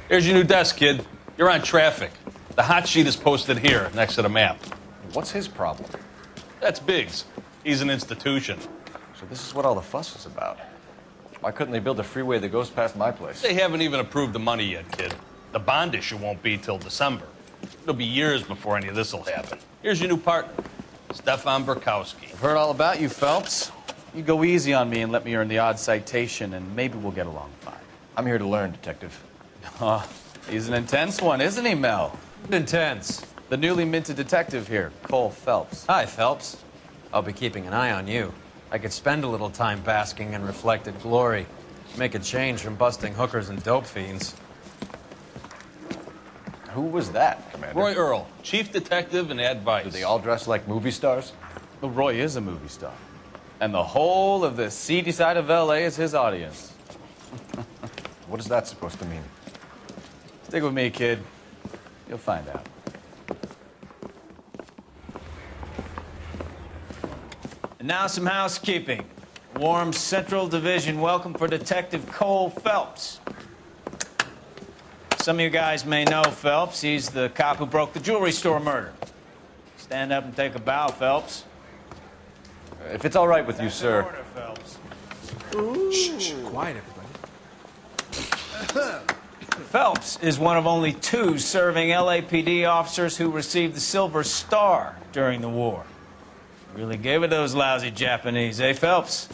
Here's your new desk, kid. You're on traffic. The hot sheet is posted here, next to the map. What's his problem? That's Biggs. He's an institution. So this is what all the fuss is about. Why couldn't they build a freeway that goes past my place? They haven't even approved the money yet, kid. The bond issue won't be till December. It'll be years before any of this will happen. Here's your new partner, Stefan Burkowski. I've heard all about you, Phelps. You go easy on me and let me earn the odd citation, and maybe we'll get along fine. I'm here to learn, Detective. Oh, he's an intense one, isn't he, Mel? Intense. The newly minted detective here, Cole Phelps. Hi, Phelps. I'll be keeping an eye on you. I could spend a little time basking in reflected glory. Make a change from busting hookers and dope fiends. Who was that, Commander? Roy Earl, chief detective and advice. Do they all dress like movie stars? Well, Roy is a movie star. And the whole of the seedy side of L.A. is his audience. What is that supposed to mean? Stick with me, kid. You'll find out. And now some housekeeping. Warm Central Division welcome for Detective Cole Phelps. Some of you guys may know Phelps. He's the cop who broke the jewelry store murder. Stand up and take a bow, Phelps. If it's all right with you, sir. Order, Phelps. Shh, quiet, everybody. Phelps is one of only 2 serving LAPD officers who received the Silver Star during the war. Really gave it those lousy Japanese, eh, Phelps?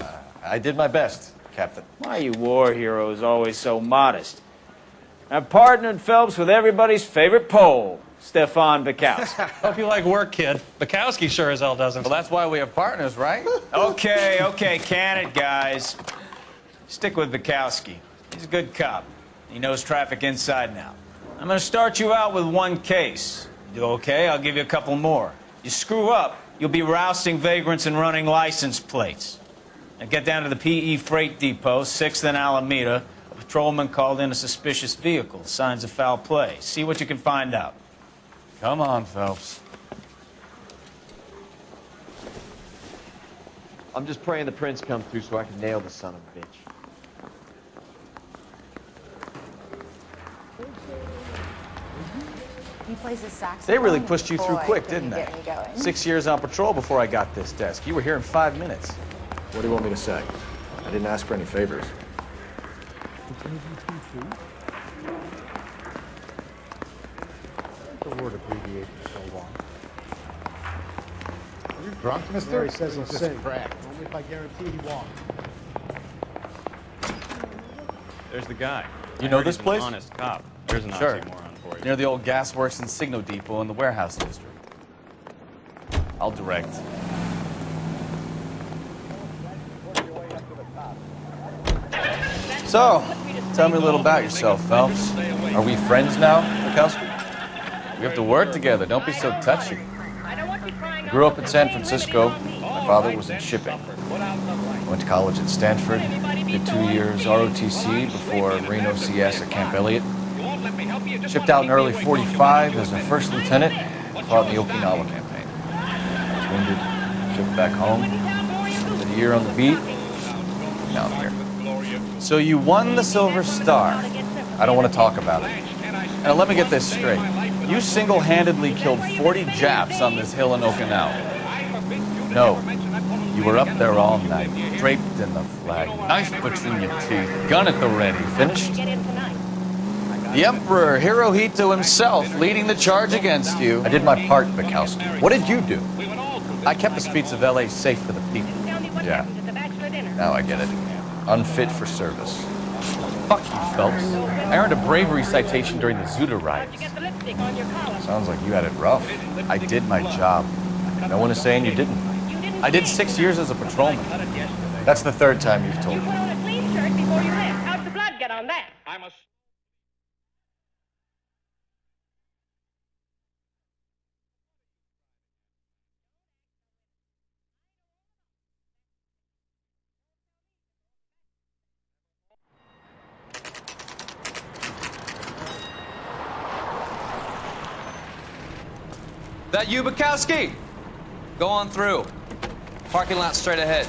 I did my best, Captain. Why you war heroes always so modest? I've partnered Phelps with everybody's favorite Pole, Stefan Burkowski. Hope you like work, kid. Bukowski sure as hell doesn't. Well, that's why we have partners, right? Okay, can it, guys? Stick with Burkowski. He's a good cop. He knows traffic inside and out. I'm going to start you out with 1 case. You do okay, I'll give you a couple more. You screw up, you'll be rousting vagrants and running license plates. Now get down to the PE Freight Depot, 6th and Alameda. A patrolman called in a suspicious vehicle. Signs of foul play. See what you can find out. Come on, Phelps. I'm just praying the prince comes through so I can nail the son of a bitch. He plays his saxophone. They really pushed you through Boy, quick, can didn't you they? get me going. 6 years on patrol before I got this desk. You were here in 5 minutes. What do you want me to say? I didn't ask for any favors. The word abbreviated so long. Are you drunk, mister? He says he'll just crack. Only if I guarantee he won't. There's the guy. You know this place? Honest cop. Here's an Sure. oxymoron for you. Near the old gasworks and Signal Depot in the warehouse district. I'll direct. So, tell me a little about yourself, Phelps. Are we friends now, Bukowski? We have to work together. Don't be so touchy. I grew up in San Francisco. My father was in shipping. Went to college at Stanford. Did 2 years ROTC before Reno CS at Camp Elliott. Shipped out in early '45 as a first lieutenant. Fought in the Okinawa campaign. I was wounded. Shipped back home. Did a year on the beat. Now I'm here. So you won the Silver Star. I don't want to talk about it. Now let me get this straight. You single-handedly killed 40 Japs on this hill in Okinawa. No, you were up there all night, draped in the flag, knife between your teeth, gun at the ready. Finished? The Emperor Hirohito himself leading the charge against you. I did my part, Bukowski. What did you do? I kept the streets of L.A. safe for the people. Yeah. Now I get it. Unfit for service. Fuck you, Phelps. I earned a bravery citation during the Zuda riots. Sounds like you had it rough. I did my job. No one is saying you didn't. I did 6 years as a patrolman. That's the 3rd time you've told me. How'd the blood get on that? That you, Bukowski? Go on through. Parking lot straight ahead.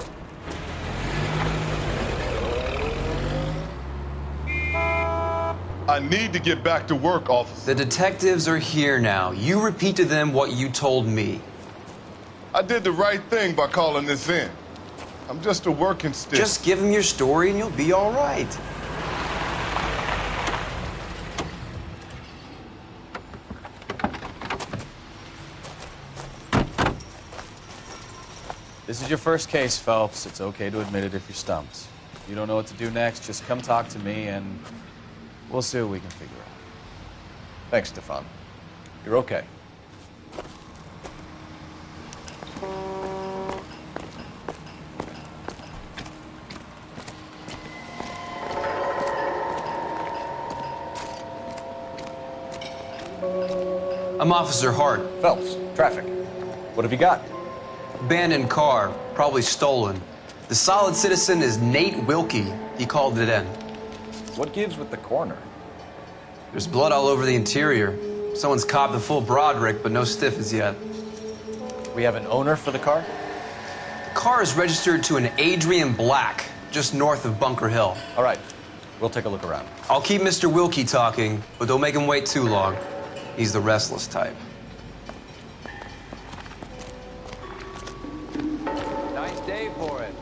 I need to get back to work, officer. The detectives are here now. You repeat to them what you told me. I did the right thing by calling this in. I'm just a working stick. Just give them your story and you'll be all right. This is your first case, Phelps. It's okay to admit it if you're stumped. If you don't know what to do next, just come talk to me and we'll see what we can figure out. Thanks, Stefan. You're okay. I'm Officer Hart. Phelps, traffic. What have you got? Abandoned car, probably stolen. The solid citizen is Nate Wilkie. He called it in. What gives with the coroner? There's blood all over the interior. Someone's copped the full Broderick, but no stiff as yet. We have an owner for the car? The car is registered to an Adrian Black, just north of Bunker Hill. All right, we'll take a look around. I'll keep Mr. Wilkie talking, but don't make him wait too long. He's the restless type. Nice day for it.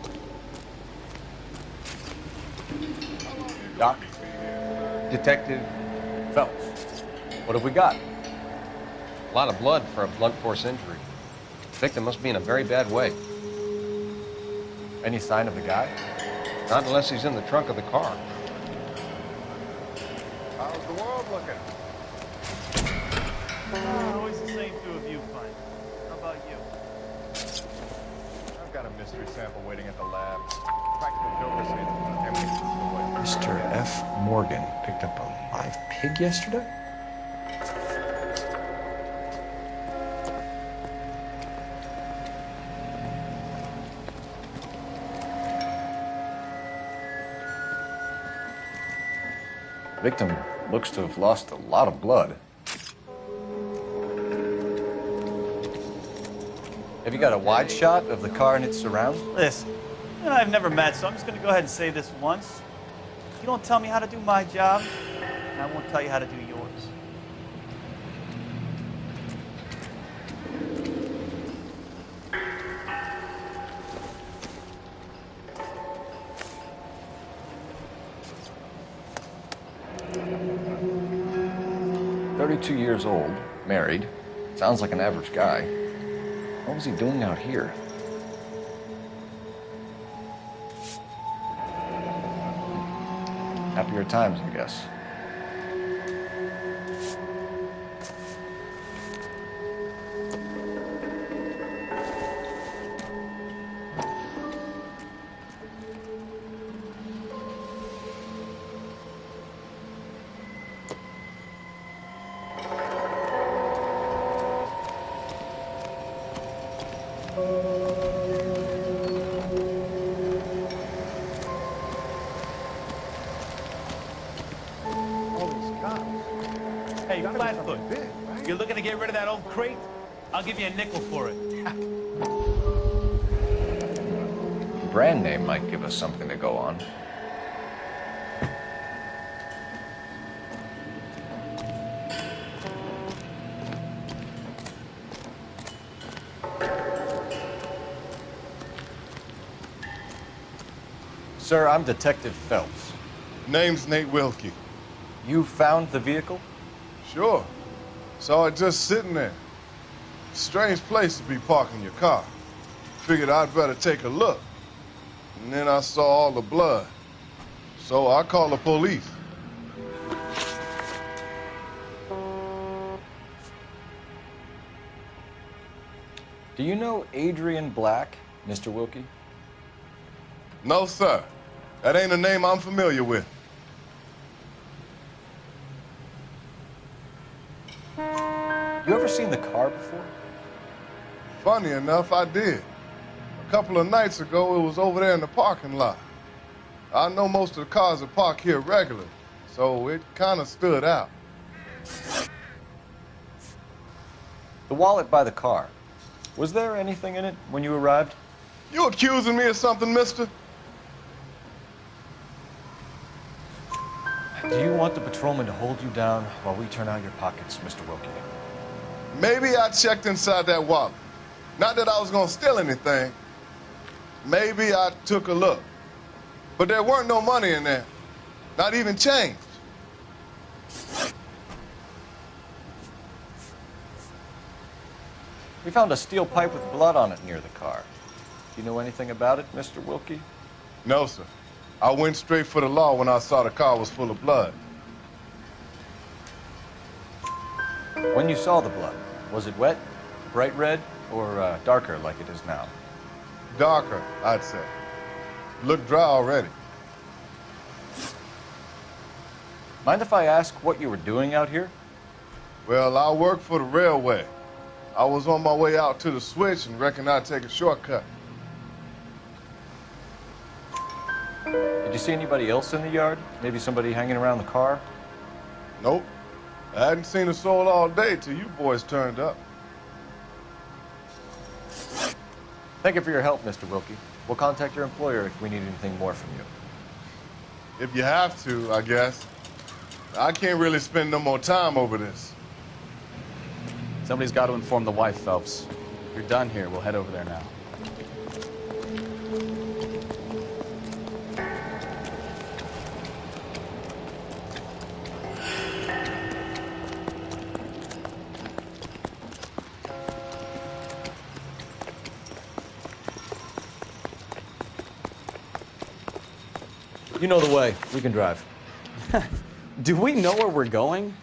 Doc? Detective Phelps. What have we got? a lot of blood for a blunt force injury. The victim must be in a very bad way. Any sign of the guy? Not unless he's in the trunk of the car. How's the world looking? Always the same two of you, Fine. How about you? I've got a mystery sample waiting at the lab. Practical joker says it's contaminated. Mr. F. Morgan picked up a live pig yesterday? Victim looks to have lost a lot of blood. Have you got a wide shot of the car and its surrounds? Listen, you and I have never met, so I'm just going to go ahead and say this once. You don't tell me how to do my job, and I won't tell you how to do yours. "32 years old, married. Sounds like an average guy. What was he doing out here?" Happier times, I guess. Hey, Flatfoot, you're looking to get rid of that old crate? I'll give you a nickel for it. The brand name might give us something to go on. Sir, I'm Detective Phelps. Name's Nate Wilkie. You found the vehicle? Sure. Saw it just sitting there. Strange place to be parking your car. Figured I'd better take a look. And then I saw all the blood. So I called the police. Do you know Adrian Black, Mr. Wilkie? No, sir. That ain't a name I'm familiar with. You ever seen the car before? Funny enough, I did. A couple of nights ago, it was over there in the parking lot. I know most of the cars are parked here regularly, so it kind of stood out. The wallet by the car. Was there anything in it when you arrived? You accusing me of something, mister? Do you want the patrolman to hold you down while we turn out your pockets, Mr. Wilkie? Maybe I checked inside that wallet. Not that I was gonna steal anything. Maybe I took a look. But there weren't no money in there. Not even change. We found a steel pipe with blood on it near the car. Do you know anything about it, Mr. Wilkie? No, sir. I went straight for the law when I saw the car was full of blood. When you saw the blood, was it wet, bright red, or darker like it is now? Darker, I'd say. Looked dry already. Mind if I ask what you were doing out here? Well, I work for the railway. I was on my way out to the switch and reckoned I'd take a shortcut. Did you see anybody else in the yard? Maybe somebody hanging around the car? Nope. I hadn't seen a soul all day till you boys turned up. Thank you for your help, Mr. Wilkie. We'll contact your employer if we need anything more from you. If you have to, I guess. I can't really spend no more time over this. Somebody's got to inform the wife, Phelps. If you're done here, we'll head over there now. You know the way. We can drive. Do we know where we're going?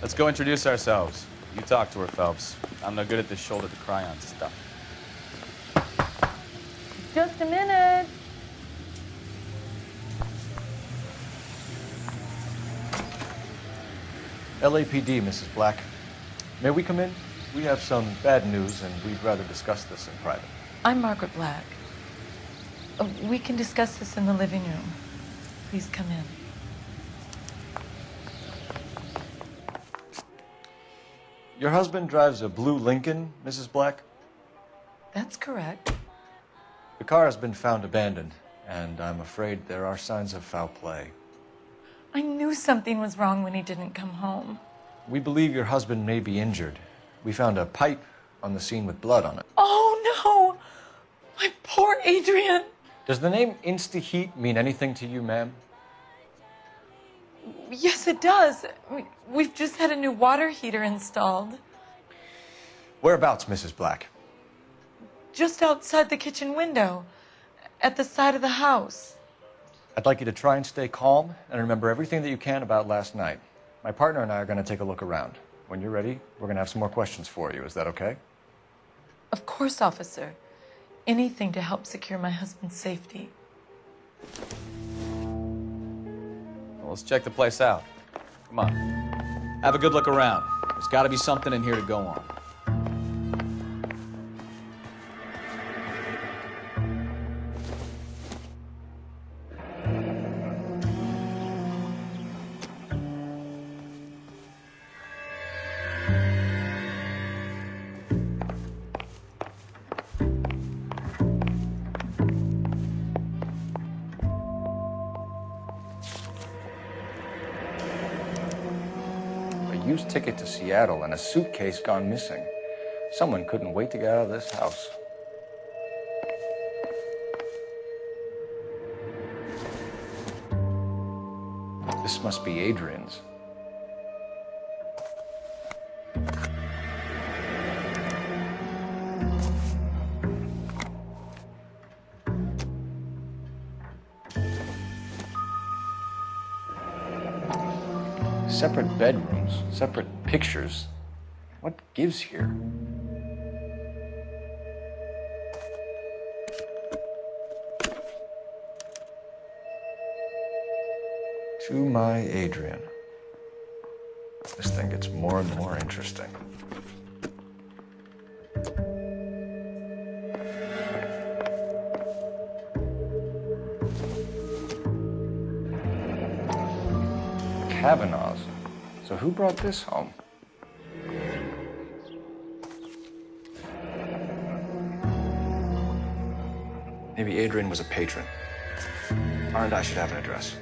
Let's go introduce ourselves. You talk to her, Phelps. I'm no good at this shoulder to cry on stuff. Just a minute. LAPD, Mrs. Black. May we come in? We have some bad news, and we'd rather discuss this in private. I'm Margaret Black. We can discuss this in the living room. Please come in. Your husband drives a blue Lincoln, Mrs. Black? That's correct. The car has been found abandoned, and I'm afraid there are signs of foul play. I knew something was wrong when he didn't come home. We believe your husband may be injured. We found a pipe on the scene with blood on it. Oh, no! My poor Adrian! Does the name Insta-Heat mean anything to you, ma'am? Yes, it does. We've just had a new water heater installed. Whereabouts, Mrs. Black? Just outside the kitchen window, at the side of the house. I'd like you to try and stay calm and remember everything that you can about last night. My partner and I are going to take a look around. When you're ready, we're going to have some more questions for you. Is that okay? Of course, officer. Anything to help secure my husband's safety. Well, let's check the place out. Come on. Have a good look around. There's got to be something in here to go on. Used ticket to Seattle and a suitcase gone missing. Someone couldn't wait to get out of this house. This must be Adrian's. Separate bedrooms, separate pictures. What gives here? To my Adrian. This thing gets more and more interesting. Kavanaugh's. So who brought this home? Maybe Adrian was a patron. And I should have an address.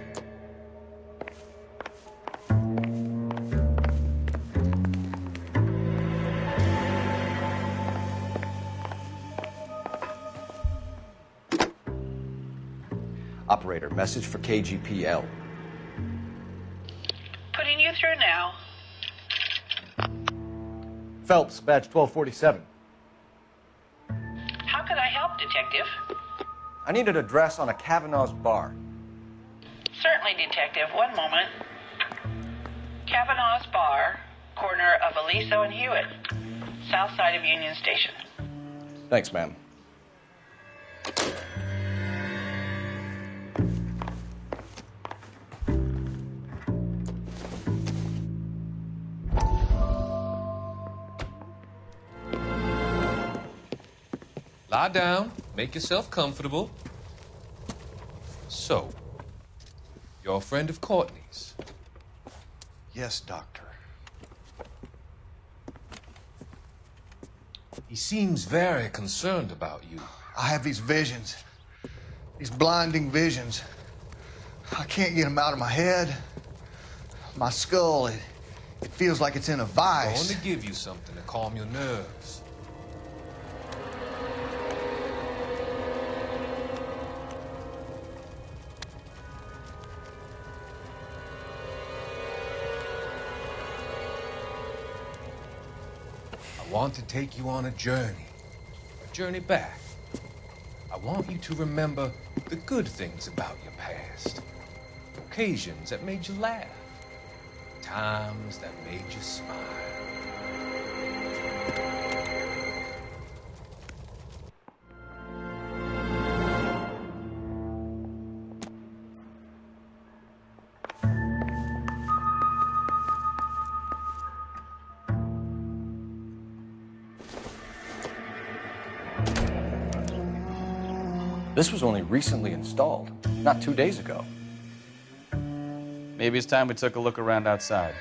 Operator, message for KGPL. Putting you through now. Phelps, badge 1247. How could I help, Detective? I need an address on a Kavanaugh's bar. Certainly, Detective. One moment. Kavanaugh's Bar, corner of Aliso and Hewitt, south side of Union Station. Thanks, ma'am. Lie down, make yourself comfortable. So, you're a friend of Courtney's? Yes, Doctor. He seems very concerned about you. I have these visions, these blinding visions. I can't get them out of my head. My skull, it feels like it's in a I vice. want to give you something to calm your nerves. I want to take you on a journey back. I want you to remember the good things about your past, occasions that made you laugh, times that made you smile. This was only recently installed, not 2 days ago. Maybe it's time we took a look around outside.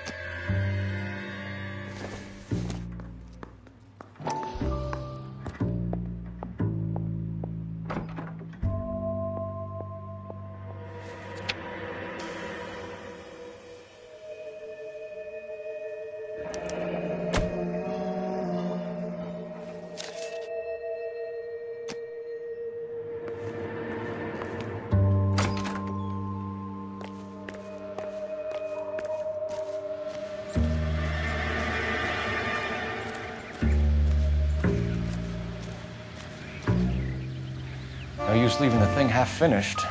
No use leaving the thing half finished.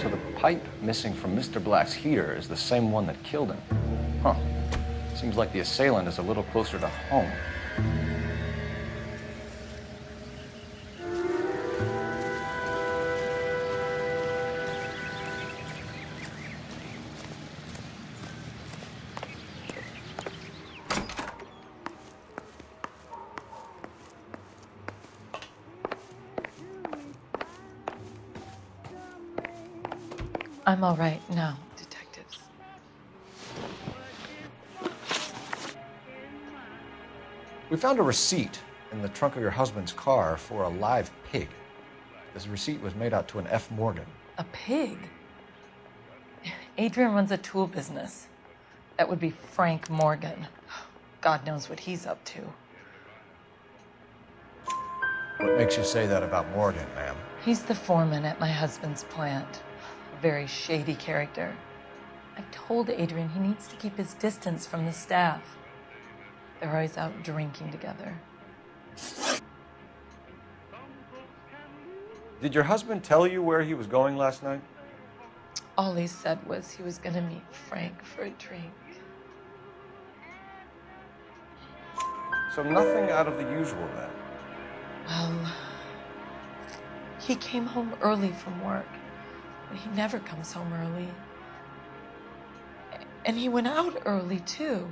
So the pipe missing from Mr. Black's heater is the same one that killed him. Huh. Seems like the assailant is a little closer to home. I'm all right now, detectives. We found a receipt in the trunk of your husband's car for a live pig. This receipt was made out to an F. Morgan. A pig? Adrian runs a tool business. That would be Frank Morgan. God knows what he's up to. What makes you say that about Morgan, ma'am? He's the foreman at my husband's plant. A very shady character. I've told Adrian he needs to keep his distance from the staff. They're always out drinking together. Did your husband tell you where he was going last night? All he said was he was going to meet Frank for a drink. So nothing out of the usual then? Well, he came home early from work. He never comes home early. And he went out early, too.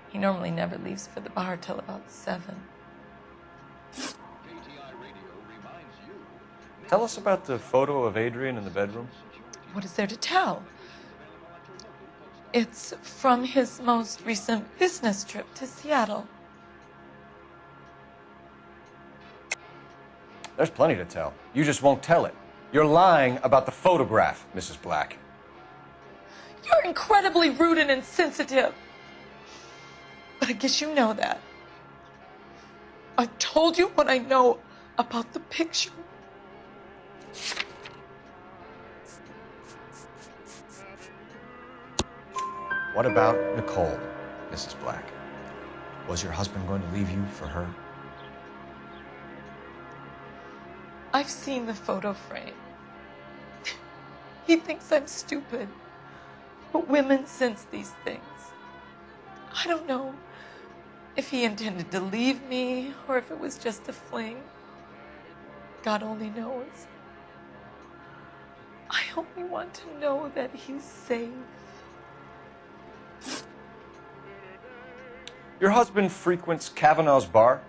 He normally never leaves for the bar till about 7. Tell us about the photo of Adrian in the bedroom. What is there to tell? It's from his most recent business trip to Seattle. There's plenty to tell. You just won't tell it. You're lying about the photograph, Mrs. Black. You're incredibly rude and insensitive. But I guess you know that. I've told you what I know about the picture. What about Nicole, Mrs. Black? Was your husband going to leave you for her? I've seen the photo frame. He thinks I'm stupid. But women sense these things. I don't know if he intended to leave me or if it was just a fling. God only knows. I only want to know that he's safe. Your husband frequents Kavanaugh's bar?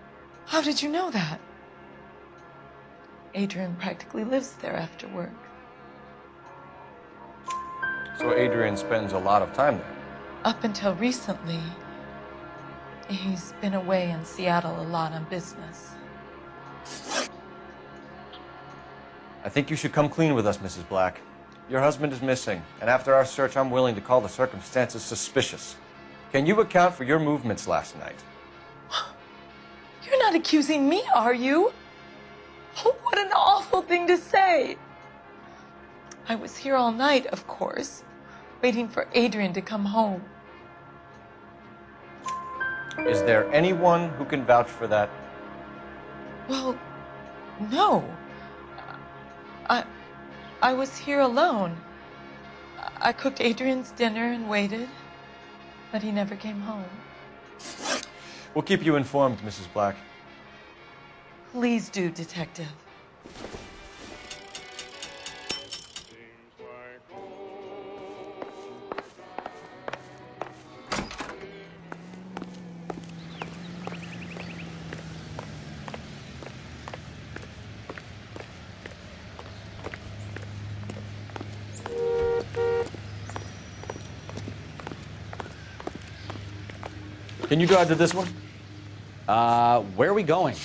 How did you know that? Adrian practically lives there after work. So Adrian spends a lot of time there? Up until recently, he's been away in Seattle a lot on business. I think you should come clean with us, Mrs. Black. Your husband is missing, and after our search, I'm willing to call the circumstances suspicious. Can you account for your movements last night? You're not accusing me, are you? What an awful thing to say. I was here all night, of course, waiting for Adrian to come home. Is there anyone who can vouch for that? Well, no. I was here alone. I cooked Adrian's dinner and waited, but he never came home. We'll keep you informed, Mrs. Black. Please do, Detective. Can you drive to this one? Where are we going?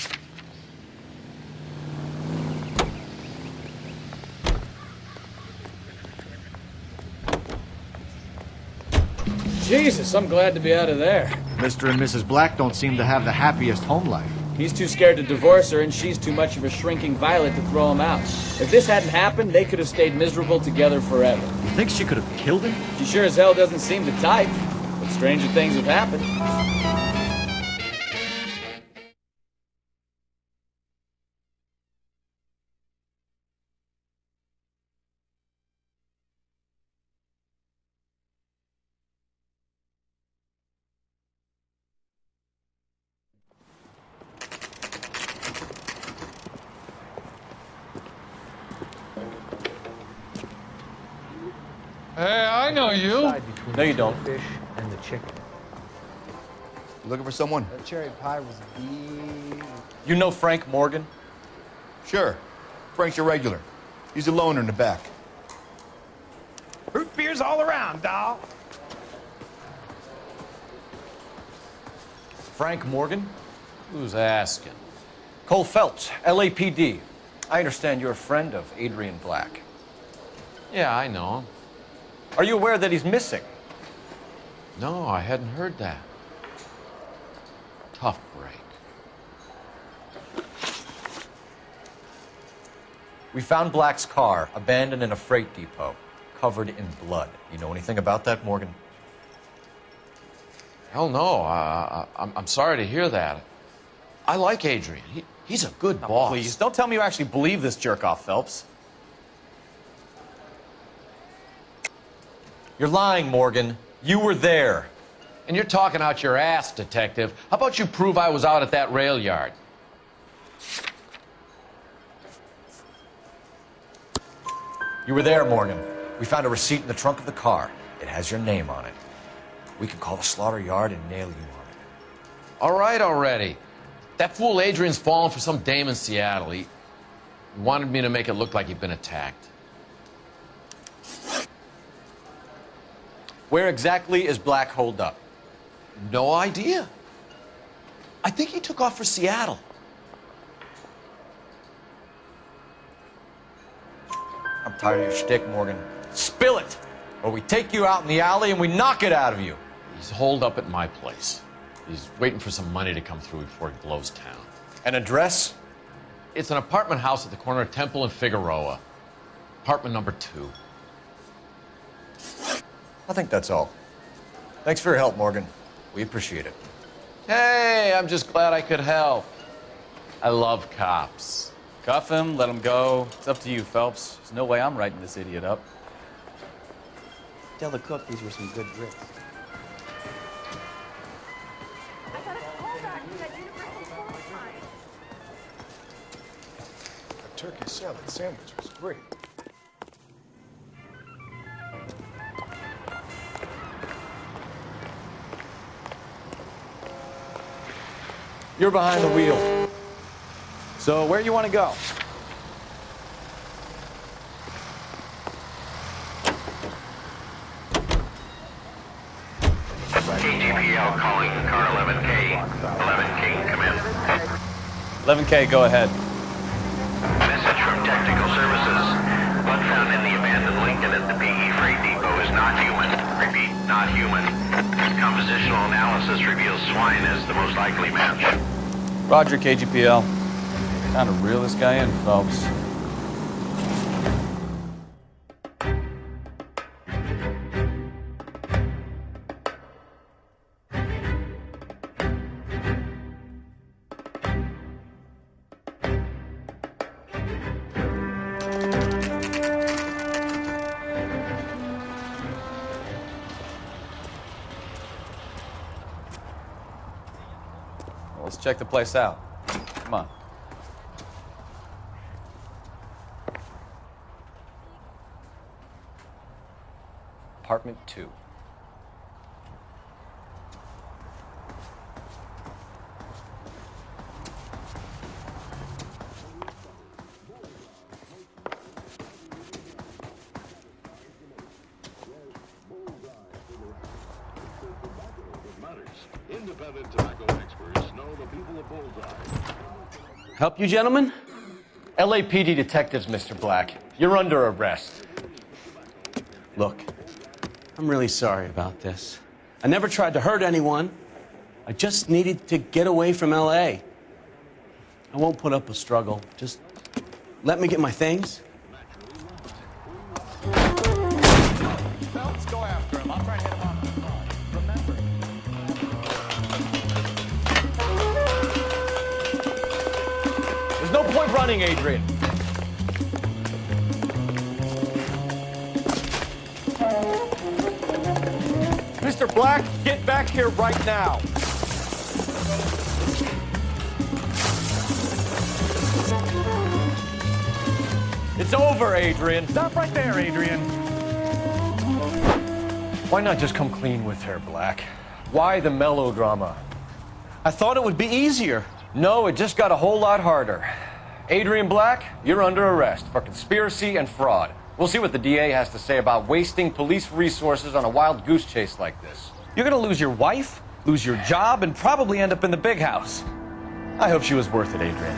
Jesus, I'm glad to be out of there. Mr. and Mrs. Black don't seem to have the happiest home life. He's too scared to divorce her, and she's too much of a shrinking violet to throw him out. If this hadn't happened, they could have stayed miserable together forever. You think she could have killed him? She sure as hell doesn't seem the type. But stranger things have happened. Hey, I know you. No, you don't. Fish and the chicken. Looking for someone? That cherry pie was big. You know Frank Morgan? Sure. Frank's your regular. He's a loner in the back. Root beers all around, doll. Frank Morgan? Who's asking? Cole Phelps, LAPD. I understand you're a friend of Adrian Black. Yeah, I know him. Are you aware that he's missing? No, I hadn't heard that. Tough break. We found Black's car abandoned in a freight depot, covered in blood. You know anything about that, Morgan? Hell no. I'm sorry to hear that. I like Adrian. He's a good boss. Please, don't tell me you actually believe this jerk-off, Phelps. You're lying, Morgan. You were there. And you're talking out your ass, detective. How about you prove I was out at that rail yard? You were there, Morgan. We found a receipt in the trunk of the car. It has your name on it. We can call the slaughter yard and nail you on it. All right already. That fool Adrian's fallen for some dame in Seattle. He wanted me to make it look like he'd been attacked. Where exactly is Black holed up? No idea. I think he took off for Seattle. I'm tired of your shtick, Morgan. Spill it, or we take you out in the alley and we knock it out of you. He's holed up at my place. He's waiting for some money to come through before he blows town. An address? It's an apartment house at the corner of Temple and Figueroa. Apartment number 2. I think that's all. Thanks for your help, Morgan. We appreciate it. Hey, I'm just glad I could help. I love cops. Cuff him, let him go. It's up to you, Phelps. There's no way I'm writing this idiot up. Tell the cook these were some good grits. A turkey salad sandwich was great. You're behind the wheel. So where do you want to go? KGPL calling car 11K. 11K, come in. 11K, go ahead. Message from Technical Services. Blood found in the abandoned Lincoln at the PE Freight Depot is not human. Repeat, not human. Compositional analysis reveals swine as the most likely match. Roger, KGPL. Time to reel this guy in, Phelps. Let's check the place out. Come on. Apartment 2. Independent tobacco experts know the people of Bullseye. Help you, gentlemen? LAPD detectives, Mr. Black. You're under arrest. Look, I'm really sorry about this. I never tried to hurt anyone. I just needed to get away from LA. I won't put up a struggle. Just let me get my things. Let's go after him. I'll try to hit him on the front. Remember. There's no point running, Adrian. Mr. Black, get back here right now. It's over, Adrian. Stop right there, Adrian. Why not just come clean with her, Black? Why the melodrama? I thought it would be easier. No, it just got a whole lot harder. Adrian Black, you're under arrest for conspiracy and fraud. We'll see what the DA has to say about wasting police resources on a wild goose chase like this. You're gonna lose your wife, lose your job, and probably end up in the big house. I hope she was worth it, Adrian.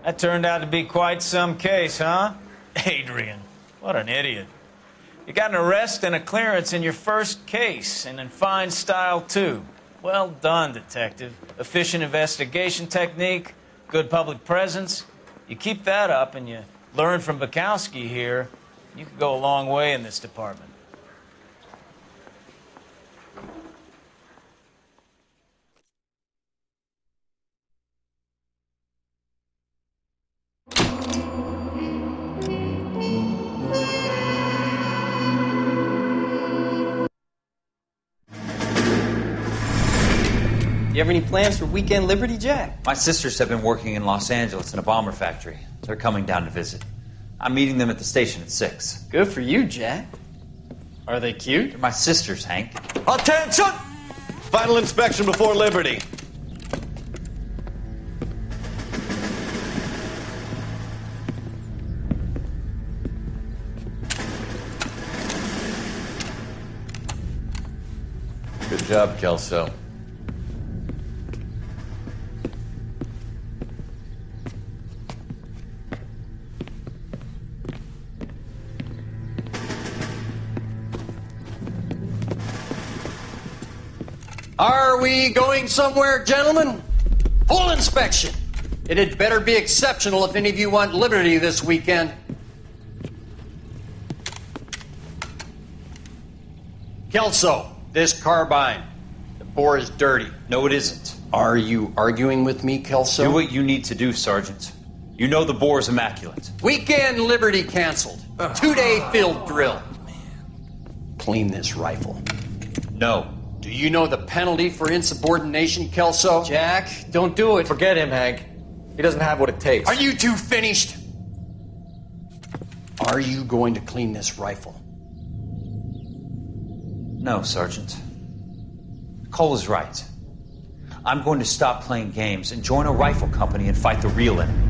That turned out to be quite some case, huh? Adrian, what an idiot. You got an arrest and a clearance in your first case, and in fine style, too. Well done, detective. Efficient investigation technique, good public presence. You keep that up and you learn from Bukowski here, you could go a long way in this department. You have any plans for weekend Liberty, Jack? My sisters have been working in Los Angeles in a bomber factory. They're coming down to visit. I'm meeting them at the station at 6. Good for you, Jack. Are they cute? They're my sisters, Hank. Attention! Final inspection before Liberty. Good job, Kelso. Are we going somewhere, gentlemen? Full inspection. It had better be exceptional if any of you want liberty this weekend. Kelso, this carbine. The bore is dirty. No, it isn't. Are you arguing with me, Kelso? Do what you need to do, Sergeant. You know the bore is immaculate. Weekend liberty canceled. 2-day field drill. Clean this rifle. No. Do you know the penalty for insubordination, Kelso? Jack, don't do it. Forget him, Hank. He doesn't have what it takes. Are you two finished? Are you going to clean this rifle? No, Sergeant. Cole is right. I'm going to stop playing games and join a rifle company and fight the real enemy.